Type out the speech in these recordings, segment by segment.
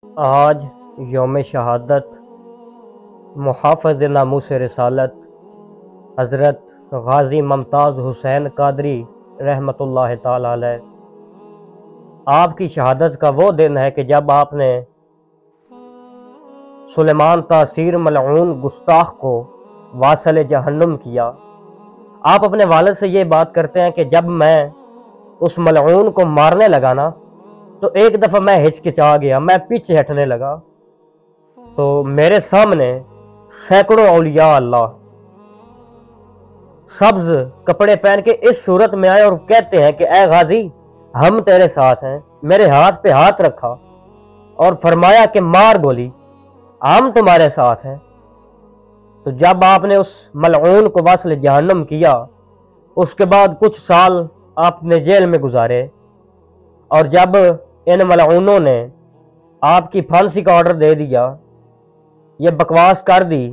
آج یوم شہادت محافظ ناموس رسالت حضرت غازی ممتاز حسین قادری رحمۃ اللہ تعالی علیہ۔ آپ کی شہادت کا وہ دن ہے کہ جب آپ نے سلیمان تاثیر ملعون گستاخ کو واصل جہنم کیا۔ آپ اپنے والد سے یہ بات کرتے ہیں کہ جب میں اس ملعون کو مارنے لگا نا تو ایک دفعہ میں ہچکچا گیا، میں پیچھے ہٹنے لگا تو میرے سامنے سینکڑوں اولیاء اللہ سبز کپڑے پہن کے اس صورت میں آئے اور کہتے ہیں کہ اے غازی ہم تیرے ساتھ ہیں۔ میرے ہاتھ پہ ہاتھ رکھا اور فرمایا کہ مار گولی، ہم تمہارے ساتھ ہیں۔ تو جب آپ نے اس ملعون کو واصل جہنم کیا، اس کے بعد کچھ سال آپ نے جیل میں گزارے، اور جب ان ملعونوں نے آپ کی پھانسی کا آرڈر دے دیا، یہ بکواس کر دی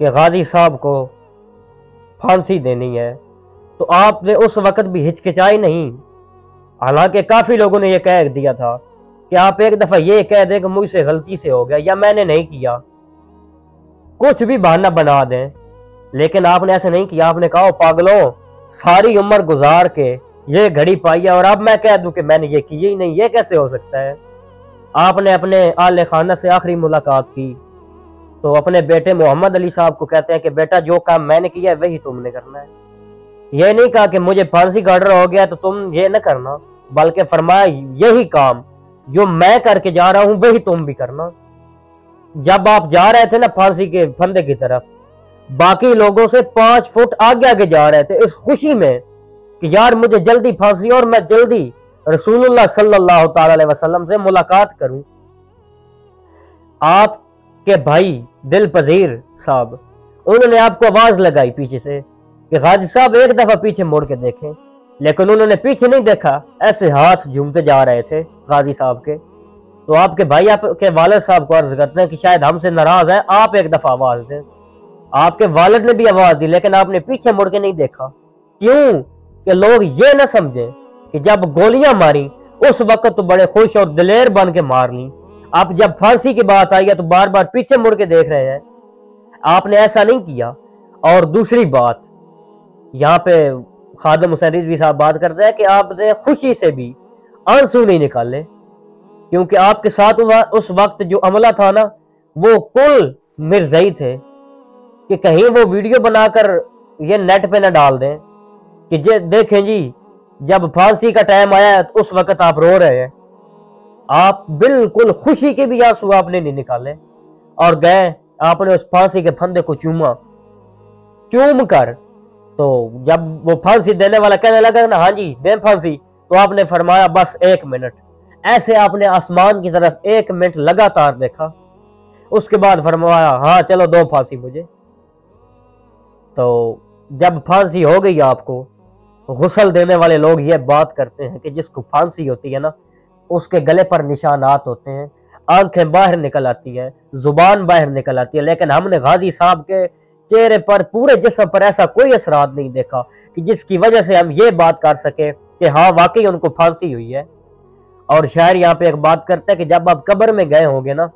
کہ غازی صاحب کو پھانسی دینی ہے، تو آپ نے اس وقت بھی ہچکچائی نہیں، حالانکہ کافی لوگوں نے یہ کہہ دیا تھا کہ آپ ایک دفعہ یہ کہہ دیں کہ مجھ سے غلطی سے ہو گیا یا میں نے نہیں کیا، کچھ بھی بہانہ بنا دیں، لیکن آپ نے ایسے نہیں کیا۔ آپ نے کہا پاگلوں، ساری عمر گزار کے یہ گھڑی پائی ہے اور اب میں کہہ دوں کہ میں نے یہ کیا ہی نہیں، یہ کیسے ہو سکتا ہے؟ آپ نے اپنے آل خانہ سے آخری ملاقات کی تو اپنے بیٹے محمد علی صاحب کو کہتے ہیں کہ بیٹا جو کام میں نے کیا ہے وہی تم نے کرنا ہے۔ یہ نہیں کہا کہ مجھے پھانسی کا آرڈر ہو گیا تو تم یہ نہ کرنا، بلکہ فرمایا یہی کام جو میں کر کے جا رہا ہوں وہی تم بھی کرنا۔ جب آپ جا رہے تھے نا پھانسی کے پھندے کی طرف، باقی لوگوں سے 5 فٹ آگے آگے جا رہے تھے اس خوشی میں کہ یار مجھے جلدی پھانسی اور میں جلدی رسول اللہ صلی اللہ تعالی علیہ وسلم سے ملاقات کروں۔ آپ کے بھائی دل پذیر صاحب انہوں نے آپ کو آواز لگائی پیچھے سے کہ غازی صاحب ایک دفعہ پیچھے موڑ کے دیکھیں، لیکن انہوں نے پیچھے نہیں دیکھا، ایسے ہاتھ جھومتے جا رہے تھے غازی صاحب کے۔ تو آپ کے بھائی آپ کے والد صاحب کو عرض کرتے ہیں کہ شاید ہم سے ناراض ہیں، آپ ایک دفعہ آواز دیں۔ آپ کے والد نے بھی آواز دی لیکن آپ نے پیچھے مڑ کے نہیں دیکھا، کیوں کہ لوگ یہ نہ سمجھیں کہ جب گولیاں ماری اس وقت تو بڑے خوش اور دلیر بن کے مار لیں، اب جب پھانسی کی بات آئی ہے تو بار بار پیچھے مڑ کے دیکھ رہے ہیں۔ آپ نے ایسا نہیں کیا۔ اور دوسری بات یہاں پہ خادم حسین رضوی صاحب بات کرتے ہیں کہ آپ نے خوشی سے بھی آنسو نہیں نکالے، کیونکہ آپ کے ساتھ اس وقت جو عملہ تھا نا وہ کل مرزئی تھے کہ کہیں وہ ویڈیو بنا کر یہ نیٹ پہ نہ ڈال دیں کہ دیکھیں جی جب پھانسی کا ٹائم آیا ہے اس وقت آپ رو رہے ہیں۔ آپ بالکل خوشی کے بھی آنسو آپ نے نہیں نکالے اور گئے آپ نے اس پھانسی کے پھندے کو چوم کر، تو جب وہ پھانسی دینے والا کہنے لگا نا ہاں جی دیں پھانسی، تو آپ نے فرمایا بس 1 منٹ، ایسے آپ نے آسمان کی طرف 1 منٹ لگاتار دیکھا، اس کے بعد فرمایا ہاں چلو دو پھانسی مجھے۔ تو جب پھانسی ہو گئی آپ کو، غسل دینے والے لوگ یہ بات کرتے ہیں کہ جس کو پھانسی ہوتی ہے نا اس کے گلے پر نشانات ہوتے ہیں، آنکھیں باہر نکل آتی ہیں، زبان باہر نکل آتی ہے، لیکن ہم نے غازی صاحب کے چہرے پر پورے جسم پر ایسا کوئی اثرات نہیں دیکھا کہ جس کی وجہ سے ہم یہ بات کر سکے کہ ہاں واقعی ان کو پھانسی ہوئی ہے۔ اور شاعر یہاں پہ ایک بات کرتا ہے کہ جب آپ قبر میں گئے ہوں گے نا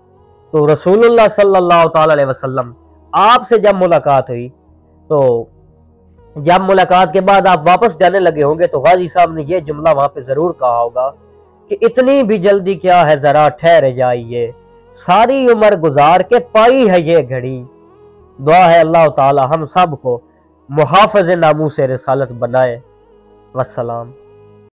تو رسول اللہ صلی اللہ تعالی علیہ وسلم آپ سے جب ملاقات ہوئی، تو جب ملاقات کے بعد آپ واپس جانے لگے ہوں گے تو غازی صاحب نے یہ جملہ وہاں پہ ضرور کہا ہوگا کہ اتنی بھی جلدی کیا ہے ذرا ٹھہر جائیے، ساری عمر گزار کے پائی ہے یہ گھڑی۔ دعا ہے اللہ تعالی ہم سب کو محافظ ناموس رسالت بنائے۔ والسلام۔